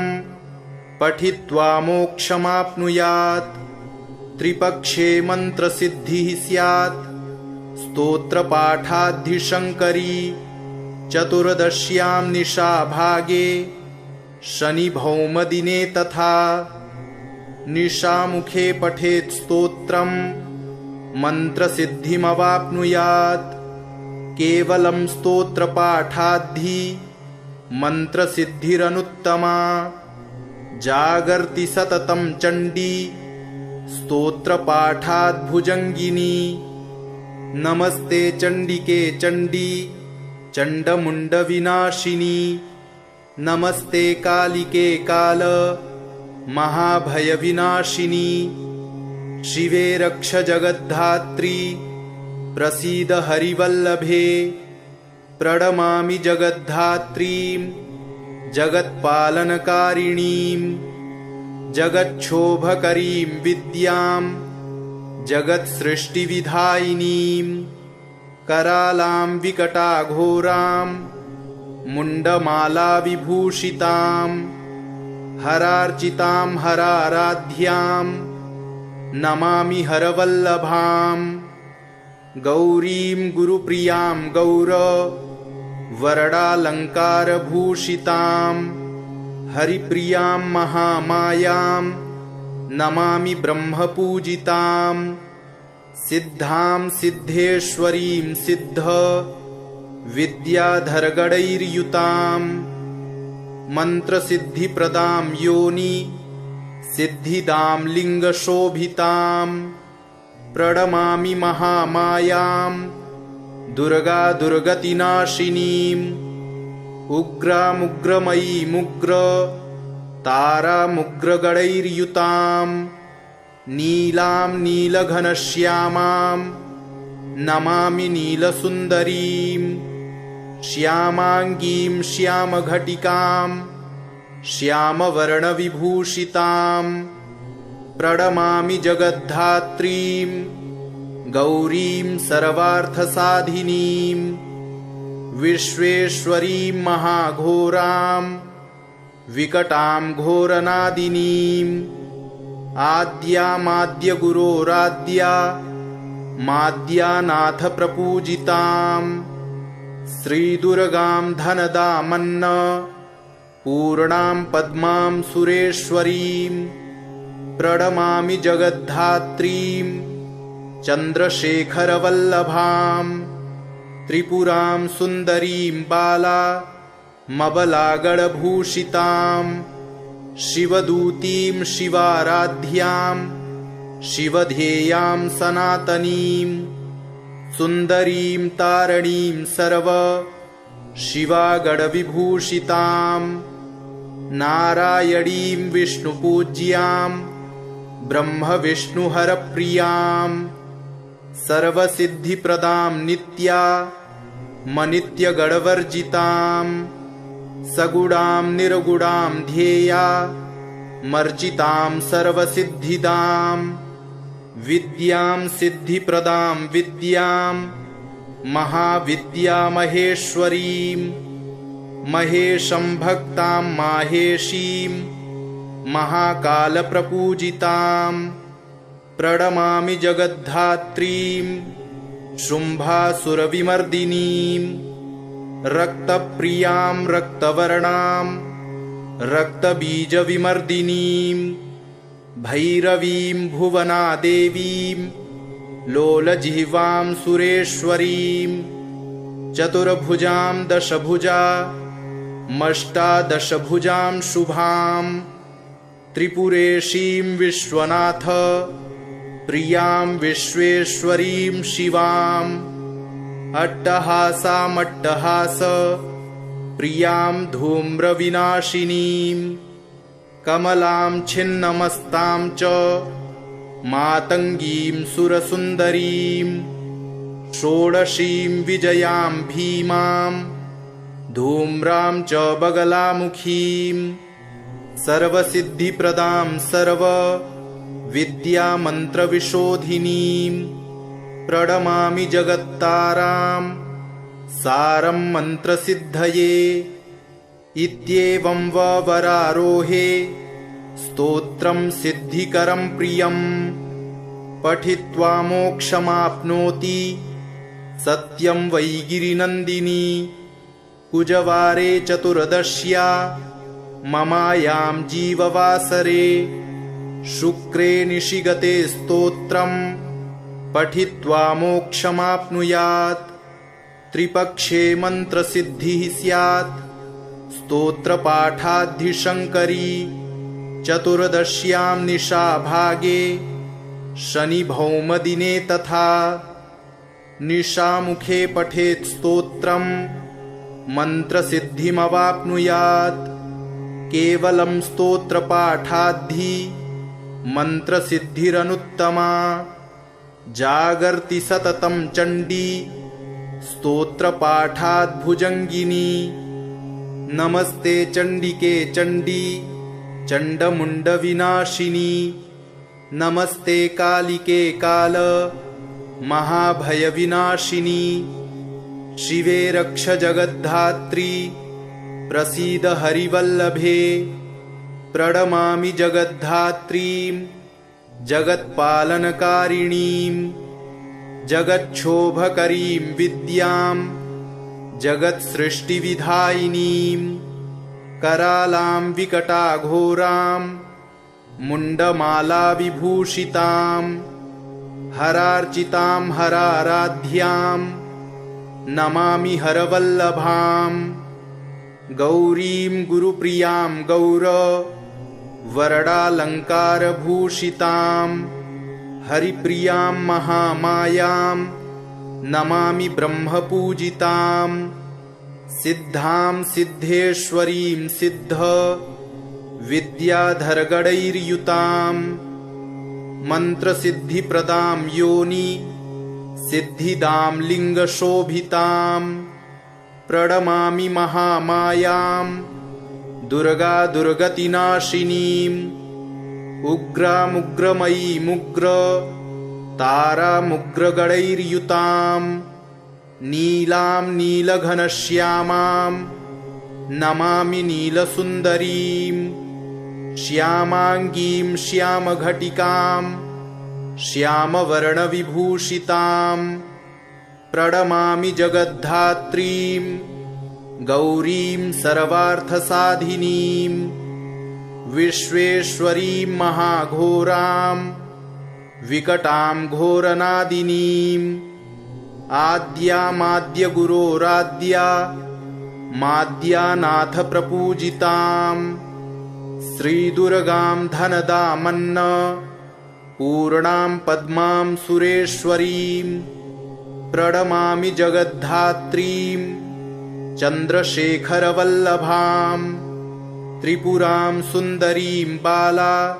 पठित्वा मोक्षमाप्नुयात् त्रिपक्षे मन्त्रसिद्धिः स्यात् स्तोत्रपाठाद्धिशङ्करी चतुर्दश्यां निशाभागे शनिभौमदिने तथा निशामुखे पठेत् स्तोत्रं मन्त्रसिद्धिमवाप्नुयात् केवलं स्तोत्रपाठाद्धि मन्त्रसिद्धिरनुत्तमा जागर्ति सततं चण्डी स्तोत्रपाठाद्भुजङ्गिनी नमस्ते चण्डिके चण्डी चण्डमुण्डविनाशिनी नमस्ते कालिके काल महाभयविनाशिनी शिवे रक्ष जगद्धात्री प्रसीद हरिवल्लभे प्रणमामि जगद्धात्रीं जगत्पालनकारिणीं जगच्छोभकरीं विद्यां जगत्सृष्टिविधायिनीं करालां विकटाघोरां मुण्डमालाविभूषितां हरार्चितां हराराध्यां नमामि हरवल्लभां गौरीं गुरुप्रियां वरडालङ्कारभूषितां हरिप्रियां महामायां नमामि ब्रह्मपूजितां सिद्धां सिद्धेश्वरीं सिद्ध विद्याधरगणैर्युतां मन्त्रसिद्धिप्रदां योनि सिद्धिदां लिङ्गशोभितां प्रणमामि महामायां दुर्गा दुर्गतिनाशिनीम् उग्रामुग्रमयीमुग्र तारामुग्रगणैर्युतां नीलां नीलघनश्यामां नमामि नीलसुन्दरीं श्यामाङ्गीं श्यामघटिकां श्यामवर्णविभूषितां प्रणमामि जगद्धात्रीं गौरीं सर्वार्थसाधिनीं विश्वेश्वरीं महाघोरां विकटां घोरनादिनीं आद्यामाद्यगुरोराद्या माद्यानाथ प्रपूजितां श्रीदुर्गां धनदामन्न पूर्णां पद्मां सुरेश्वरीं प्रणमामि जगद्धात्रीं चन्द्रशेखरवल्लभां त्रिपुरां सुन्दरीं बाला मबलागणभूषितां शिवदूतीं शिवाराध्यां शिवध्येयां सनातनीं सुन्दरीं तारणीं सर्व शिवागणविभूषितां नारायणीं विष्णुपूज्यां ब्रह्मविष्णुहरप्रियां सर्वसिद्धिप्रदां नित्यामनित्यगणवर्जितां सगुणां निर्गुणां ध्येया मर्चितां सर्वसिद्धिदां विद्यां सिद्धिप्रदां विद्यां महाविद्यामहेश्वरीं महेशं भक्तां माहेशीं महाकालप्रपूजितां प्रणमामि जगद्धात्रीं शुम्भासुरविमर्दिनीं रक्तप्रियां रक्तवर्णां रक्तबीजविमर्दिनीं भैरवीं भुवनादेवीं लोलजिह्वां सुरेश्वरीं चतुर्भुजां दशभुजामष्टादशभुजां शुभां त्रिपुरेशीं विश्वनाथ प्रियां विश्वेश्वरीं शिवां अट्टहासामट्टहास प्रियां धूम्रविनाशिनीं कमलां छिन्नमस्तां च मातङ्गीं सुरसुन्दरीं षोडशीं विजयां भीमां धूम्रां च बगलामुखीं सर्वसिद्धिप्रदां सर्वविद्यामन्त्रविशोधिनीं प्रणमामि जगत्तारां सारं मन्त्रसिद्धये इत्येवं वरारोहे स्तोत्रं सिद्धिकरं प्रियं पठित्वा मोक्षमाप्नोति सत्यं वै गिरिनन्दिनी कुजवारे चतुर्दश्या ममायां जीववासरे शुक्रे निशिगते स्तोत्रं पठित्वा मोक्षमाप्नुयात् त्रिपक्षे मन्त्रसिद्धिः स्यात् स्तोत्रपाठाद्धिशङ्करी चतुर्दश्यां निशाभागे शनिभौमदिने तथा निशामुखे पठेत् स्तोत्रं मन्त्रसिद्धिमवाप्नुयात् केवलं स्तोत्रपाठाद्धि मन्त्रसिद्धिरनुत्तमा जागर्ति सततं चण्डी स्तोत्रपाठाद्भुजङ्गिनी नमस्ते चण्डिके चण्डी चण्डमुण्डविनाशिनी नमस्ते कालिके काल महाभयविनाशिनी शिवे रक्ष जगद्धात्री प्रसीद हरिवल्लभे प्रणमामि जगद्धात्रीं जगत्पालनकारिणीं जगच्छोभकरीं विद्यां जगत्सृष्टिविधायिनीं करालां विकटाघोरां मुण्डमालाविभूषितां हरार्चितां हराराध्यां नमामि हरवल्लभां गौरीं गुरुप्रियां गौर वरडालङ्कारभूषितां हरिप्रियां महामायां नमामि ब्रह्मपूजितां सिद्धां सिद्धेश्वरीं सिद्ध विद्याधरगणैर्युतां मन्त्रसिद्धिप्रदां योनि सिद्धिदां लिङ्गशोभितां प्रणमामि महामायां दुर्गा दुर्गतिनाशिनीं उग्रामुग्रमयीमुग्र तारामुग्रगणैर्युतां नीलां नीलघनश्यामां नमामि नीलसुन्दरीं श्यामाङ्गीं श्यामघटिकां श्यामवर्णविभूषितां प्रणमामि जगद्धात्रीं गौरीं सर्वार्थसाधिनीं विश्वेश्वरीं महाघोरां विकटां घोरनादिनीं आद्यामाद्यगुरोराद्या माद्यानाथ प्रपूजितां श्रीदुर्गां धनदामन्न पूर्णां पद्मां सुरेश्वरीं प्रणमामि जगद्धात्रीं चन्द्रशेखरवल्लभां त्रिपुरां सुन्दरीं बालामबलागणभूषितां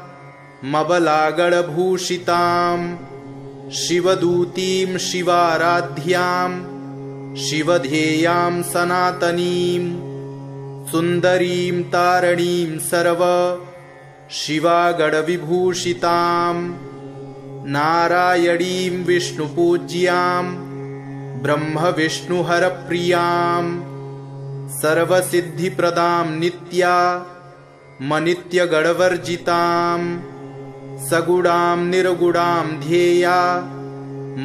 शिवदूतीं शिवाराध्यां शिवध्येयां सनातनीं सुन्दरीं तारणीं सर्व शिवागणविभूषितां नारायणीं विष्णुपूज्यां ब्रह्मविष्णुहरप्रियां सर्वसिद्धिप्रदां नित्यामनित्यगणवर्जितां सगुणां निर्गुणां ध्येया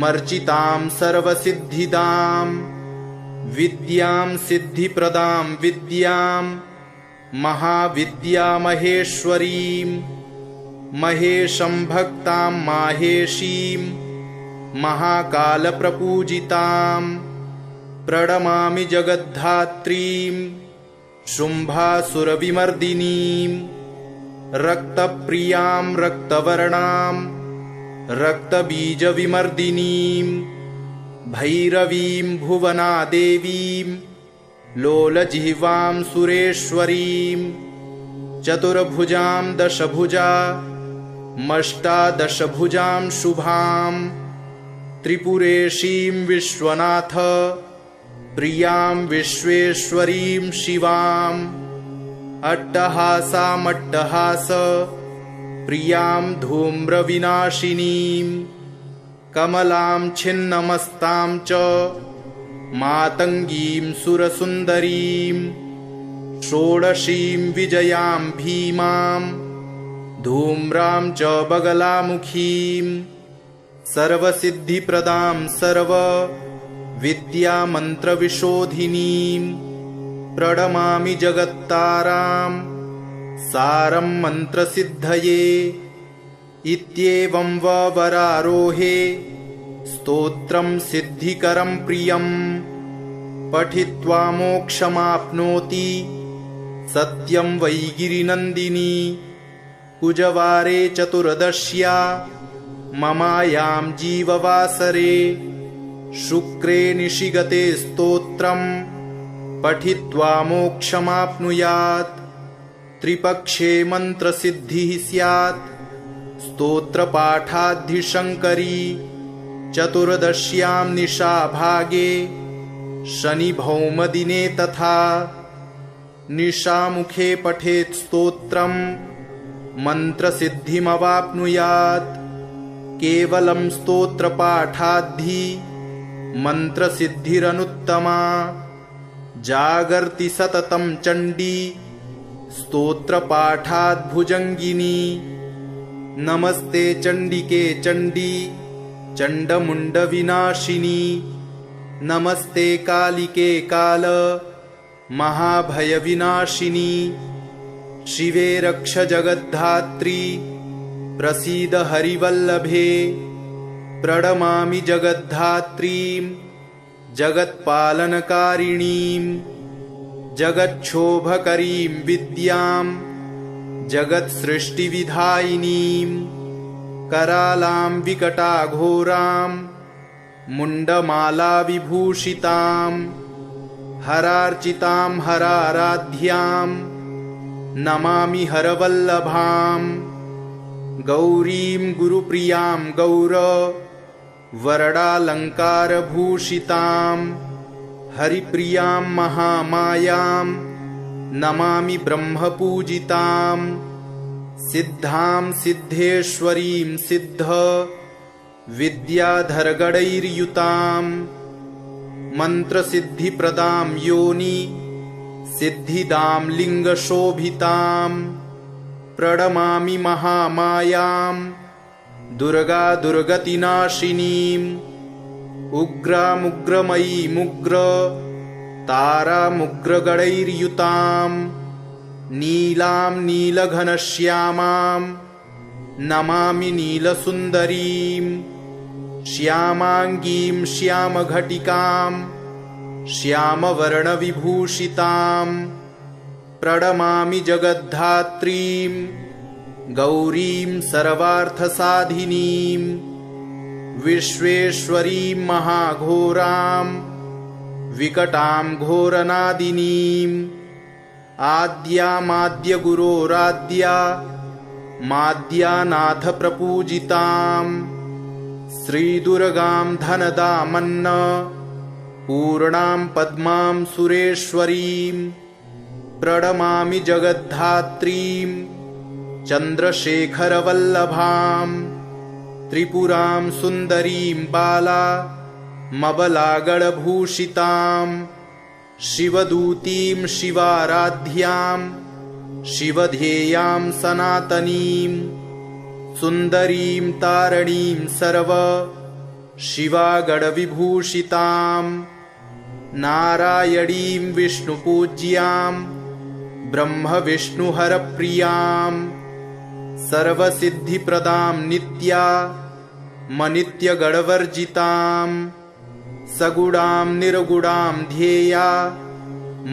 मर्चितां सर्वसिद्धिदां विद्यां सिद्धिप्रदां विद्यां महाविद्यामहेश्वरीं महेशं भक्तां माहेशीं महाकालप्रपूजितां प्रणमामि जगद्धात्रीं शुम्भासुरविमर्दिनीं रक्तप्रियां रक्तवर्णां रक्तबीजविमर्दिनीं भैरवीं भुवनादेवीं लोलजिह्वां सुरेश्वरीं चतुर्भुजां दशभुजामष्टादशभुजां शुभां त्रिपुरेशीं विश्वनाथ प्रियां विश्वेश्वरीं शिवाम् अट्टहासामट्टहास प्रियां धूम्रविनाशिनीं कमलां छिन्नमस्तां च मातङ्गीं सुरसुन्दरीं षोडशीं विजयां भीमां धूम्रां च बगलामुखीं सर्वसिद्धिप्रदां सर्वविद्यामन्त्रविशोधिनीं प्रणमामि जगत्तारां सारं मन्त्रसिद्धये इत्येवं वरारोहे स्तोत्रं सिद्धिकरं प्रियं पठित्वा मोक्षमाप्नोति सत्यं वै गिरिनन्दिनी कुजवारे चतुर्दश्या ममायां जीववासरे शुक्रे निशिगते स्तोत्रं पठित्वा मोक्षमाप्नुयात् त्रिपक्षे मन्त्रसिद्धिः स्यात् स्तोत्रपाठाद्धिशङ्करी चतुर्दश्यां निशाभागे शनिभौमदिने तथा निशामुखे पठेत् स्तोत्रं मन्त्रसिद्धिमवाप्नुयात् केवलं स्तोत्रपाठाद्धि मन्त्रसिद्धिरनुत्तमा जागर्ति सततं चण्डी स्तोत्रपाठाद्भुजङ्गिनी नमस्ते चण्डिके चण्डी चण्डमुण्डविनाशिनी नमस्ते कालिके काल महाभयविनाशिनी शिवे रक्ष जगद्धात्री प्रसीद हरिवल्लभे प्रणमामि जगद्धात्रीं जगत्पालनकारिणीं जगच्छोभकरीं विद्यां जगत्सृष्टिविधायिनीं करालां विकटाघोरां मुण्डमालाविभूषितां हरार्चितां हराराध्यां नमामि हरवल्लभां गौरीं गुरुप्रियां वरडालङ्कारभूषितां हरिप्रियां महामायां नमामि ब्रह्मपूजितां सिद्धां सिद्धेश्वरीं सिद्ध विद्याधरगणैर्युतां मन्त्रसिद्धिप्रदां योनि सिद्धिदां लिङ्गशोभितां प्रणमामि महामायां दुर्गा दुर्गतिनाशिनीं उग्रामुग्रमयीमुग्र तारामुग्रगणैर्युतां नीलां नीलघनश्यामां नमामि नीलसुन्दरीं श्यामाङ्गीं श्यामघटिकां श्यामवर्णविभूषितां प्रणमामि जगद्धात्रीं गौरीं सर्वार्थसाधिनीं विश्वेश्वरीं महाघोरां विकटां घोरनादिनीम् आद्यामाद्यगुरोराद्या माद्यानाथ प्रपूजितां श्रीदुर्गां धनदामन्न पूर्णां पद्मां सुरेश्वरीं प्रणमामि जगद्धात्रीं चन्द्रशेखरवल्लभां त्रिपुरां सुन्दरीं बालामबलागणभूषितां शिवदूतीं शिवाराध्यां शिवध्येयां सनातनीं सुन्दरीं तारणीं सर्व शिवागणविभूषितां नारायणीं विष्णुपूज्यां ब्रह्मविष्णुहरप्रियां सर्वसिद्धिप्रदां नित्यामनित्यगणवर्जितां सगुणां निर्गुणां ध्येया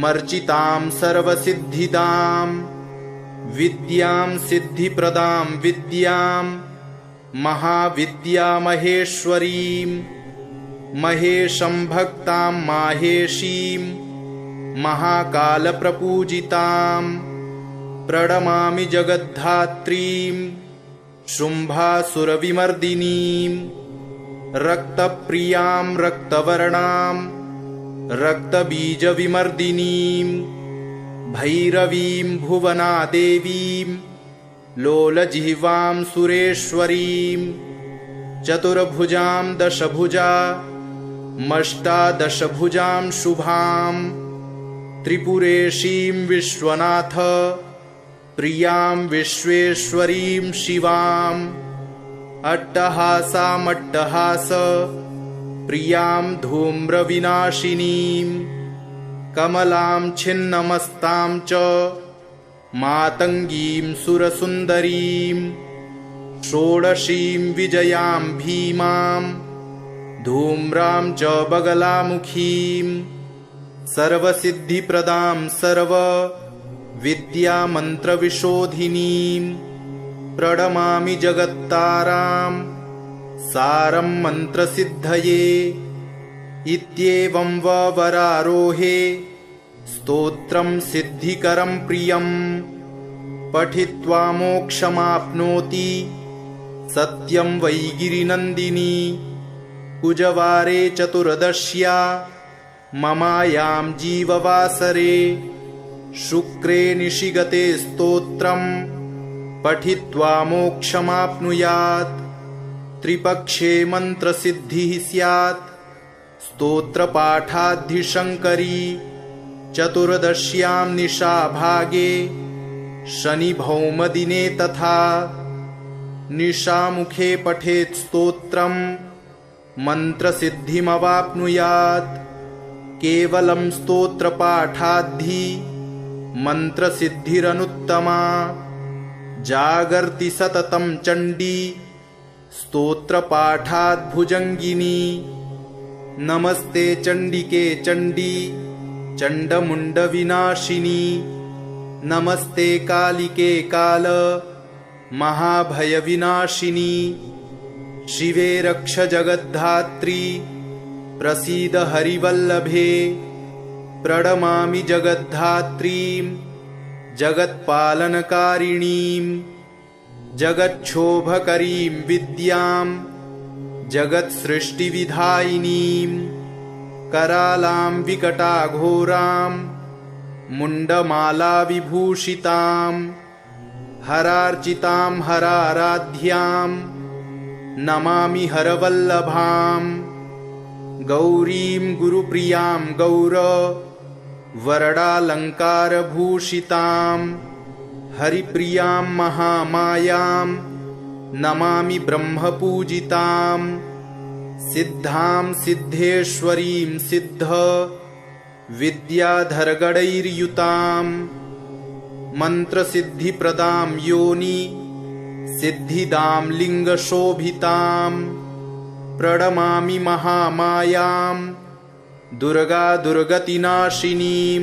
मर्चितां सर्वसिद्धिदां विद्यां सिद्धिप्रदां विद्यां महाविद्यामहेश्वरीं महेशं भक्तां माहेशीं महाकालप्रपूजितां प्रणमामि जगद्धात्रीं शुम्भासुरविमर्दिनीं रक्तप्रियां रक्तवर्णां रक्तबीजविमर्दिनीं भैरवीं भुवनादेवीं लोलजिह्वां सुरेश्वरीं चतुर्भुजां दशभुजा मष्टादशभुजां शुभां त्रिपुरेशीं विश्वनाथ प्रियां विश्वेश्वरीं शिवां अट्टहासामट्टहास प्रियां धूम्रविनाशिनीं कमलां छिन्नमस्तां च मातङ्गीं सुरसुन्दरीं षोडशीं विजयां भीमां धूम्रां च बगलामुखीं सर्वसिद्धिप्रदां सर्वविद्यामन्त्रविशोधिनीं प्रणमामि जगत्तारां सारं मन्त्रसिद्धये इत्येवं वरारोहे स्तोत्रं सिद्धिकरं प्रियं पठित्वा मोक्षमाप्नोति सत्यं वै गिरिनन्दिनी कुजवारे चतुर्दश्या ममायां जीववासरे शुक्रे निशिगते स्तोत्रं पठित्वा मोक्षमाप्नुयात् त्रिपक्षे मन्त्रसिद्धिः स्यात् स्तोत्रपाठाद्धिशङ्करी चतुर्दश्यां निशाभागे शनिभौमदिने तथा निशामुखे पठेत् स्तोत्रं मन्त्रसिद्धिमवाप्नुयात् केवलं स्तोत्रपाठाद्धि मन्त्रसिद्धिरनुत्तमा जागर्ति सततं चण्डी स्तोत्रपाठाद्भुजङ्गिनी नमस्ते चण्डिके चण्डी चण्डमुण्डविनाशिनी नमस्ते कालिके काल महाभयविनाशिनी शिवे रक्ष जगद्धात्री प्रसीद हरिवल्लभे प्रणमामि जगद्धात्रीं जगत्पालनकारिणीं जगच्छोभकरीं विद्यां जगत्सृष्टिविधायिनीं करालां विकटाघोरां मुण्डमालाविभूषितां हरार्चितां हराराध्यां नमामि हरवल्लभां गौरीं गुरुप्रियां वरडालङ्कारभूषितां हरिप्रियां महामायां नमामि ब्रह्मपूजितां सिद्धां सिद्धेश्वरीं सिद्ध विद्याधरगणैर्युतां मन्त्रसिद्धिप्रदां योनि सिद्धिदां लिङ्गशोभितां प्रणमामि महामायां दुर्गा दुर्गतिनाशिनीं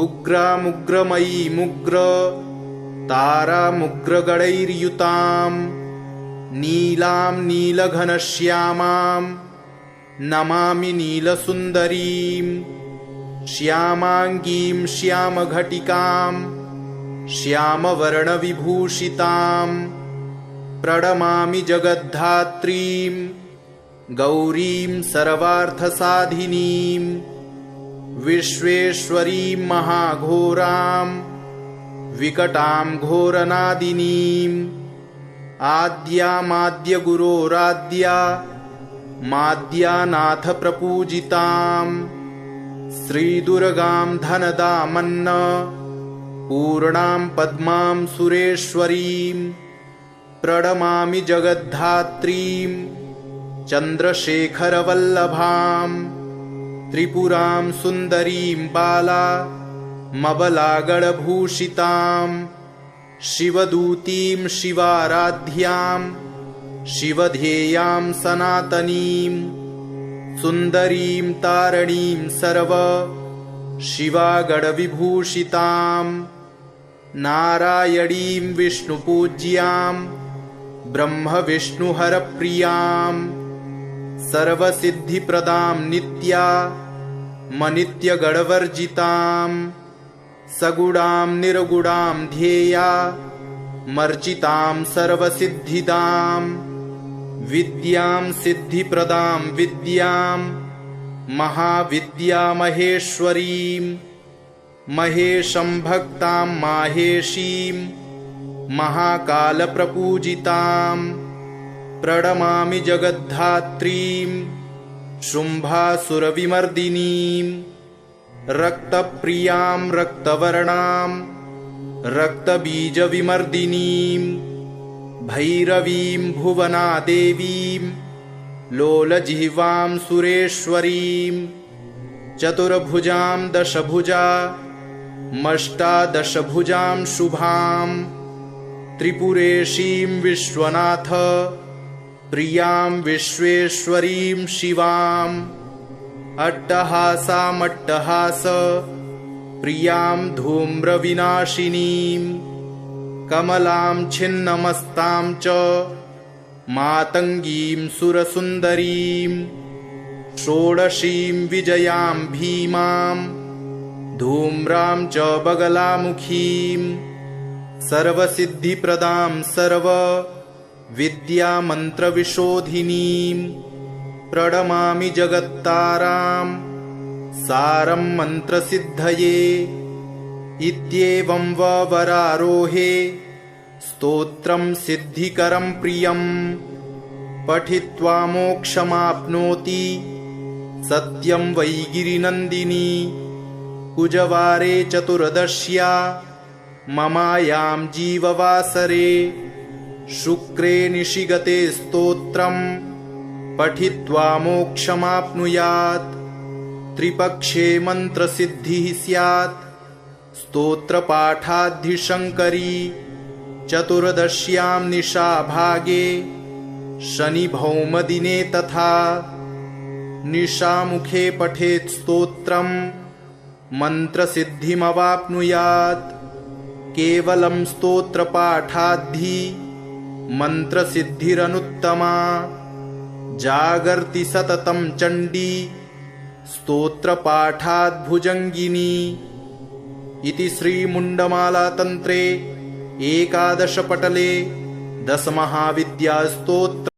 उग्रामुग्रमयीमुग्र तारामुग्रगणैर्युतां नीलां नीलघनश्यामां नमामि नीलसुन्दरीं श्यामाङ्गीं श्यामघटिकां श्यामवर्णविभूषितां प्रणमामि जगद्धात्रीं गौरीं सर्वार्थसाधिनीं विश्वेश्वरीं महाघोरां विकटां घोरनादिनीं आद्यामाद्यगुरोराद्या माद्यानाथ प्रपूजितां श्रीदुर्गां धनदामन्न पूर्णां पद्मां सुरेश्वरीं प्रणमामि जगद्धात्रीं चन्द्रशेखरवल्लभां त्रिपुरां सुन्दरीं बालामबलागणभूषितां शिवदूतीं शिवाराध्यां शिवध्येयां सनातनीं सुन्दरीं तारणीं सर्व शिवागणविभूषितां नारायणीं विष्णुपूज्यां ब्रह्मविष्णुहरप्रियां सर्वसिद्धिप्रदां नित्यामनित्यगणवर्जितां सगुणां निर्गुणां ध्येया मर्जितां सर्वसिद्धिदां विद्यां सिद्धिप्रदां विद्यां महाविद्यामहेश्वरीं महेशं भक्तां माहेशीं महाकालप्रपूजितां प्रणमामि जगद्धात्रीं शुम्भासुरविमर्दिनीं रक्तप्रियां रक्तवर्णां रक्तबीजविमर्दिनीं भैरवीं भुवनादेवीं लोलजिह्वां सुरेश्वरीं चतुर्भुजां दशभुजामष्टादशभुजां शुभां त्रिपुरेशीं विश्वनाथ प्रियां विश्वेश्वरीं शिवां अट्टहासामट्टहास प्रियां धूम्रविनाशिनीं कमलां छिन्नमस्तां च मातङ्गीं सुरसुन्दरीं षोडशीं विजयां भीमां धूम्रां च बगलामुखीं सर्वसिद्धिप्रदां सर्वविद्यामन्त्रविशोधिनीं प्रणमामि जगत्तारां सारं मन्त्रसिद्धये इत्येवं वरारोहे स्तोत्रं सिद्धिकरं प्रियं पठित्वा मोक्षमाप्नोति सत्यं वै गिरिनन्दिनी कुजवारे चतुर्दश्या ममायां जीववासरे शुक्रे निशिगते स्तोत्रं पठित्वा मोक्षमाप्नुयात् त्रिपक्षे मन्त्रसिद्धिः स्यात् स्तोत्रपाठाद्धिशङ्करी चतुर्दश्यां निशाभागे शनिभौमदिने तथा निशामुखे पठेत् स्तोत्रं मन्त्रसिद्धिमवाप्नुयात् केवलं स्तोत्रपाठाद्धि मन्त्रसिद्धिरनुत्तमा जागर्ति सततं चण्डी स्तोत्रपाठाद्भुजङ्गिनी इति श्रीमुण्डमालातन्त्रे एकादशपटले 10 महाविद्यास्तोत्र